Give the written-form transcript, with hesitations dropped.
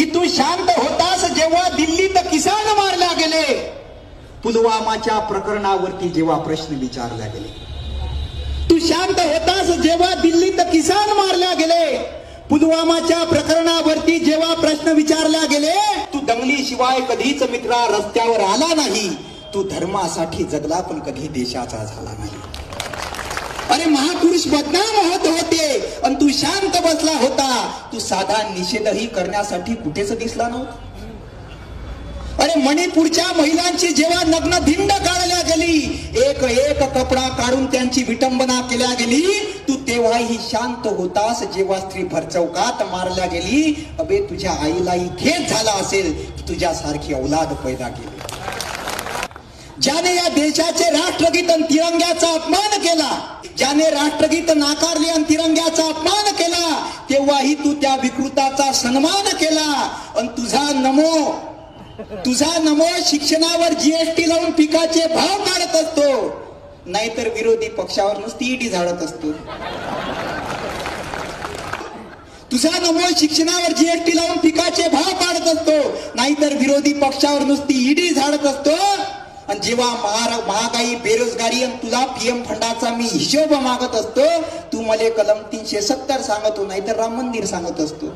की तू शांत होतास जेव्हा दिल्लीत किसान मारल्या गेले, पुलवामाच्या प्रकरणावरती जेव्हा प्रश्न विचारले गेले. तू शांत होतास जेव्हा दिल्लीत किसान मारल्या गेले, पुलवामाच्या प्रकरणावरती जेव्हा प्रश्न विचारल्या गेले. तू दंगलीशिवाय कधीच मित्रा रस्त्यावर आला नाही. तू धर्मासाठी जगला पण कधी देशाचा झाला नाही. अरे महापुरुष बदनाम होत होते आणि तू शांत बसला होता. तू साधा निषेधही करण्यासाठी कुठेच दिसला नव्हता. अरे मणिपूरच्या महिलांची जेव्हा नग्न धिंड काढल्या गेली, एक एक कपडा काढून त्यांची विटंबना केल्या गेली, तू तेव्हाही शांत होतास जेव्हा स्त्री भरचौकात मारल्या गेली. अबे तुझ्या आईलाही खेद झाला असेल की तुझ्यासारखी औलाद पैदा केली. ज्याने या देशाचे राष्ट्रगीत आणि तिरंग्याचा अपमान केला, ज्याने राष्ट्रगीत नाकारले आणि तिरंग्याचा अपमान केला, तेव्हाही तू त्या विकृताचा सन्मान केला. आणि तुझा नमो शिक्षणावर जीएसटी लावून पिकाचे भाव काढत असतो, नाहीतर विरोधी पक्षावर नुसती ईडी झाडत असतो. तुझा नमो शिक्षणावर जीएसटी लावून पिकाचे भाव काढत असतो, नाहीतर विरोधी पक्षावर नुसती ईडी झाडत असतो. आणि जेव्हा महागाई, बेरोजगारी आणि तुला पीएम फंडाचा मी हिशोब मागत असतो, तू मला कलम 370 सांगतो, नाहीतर राम मंदिर सांगत असतो.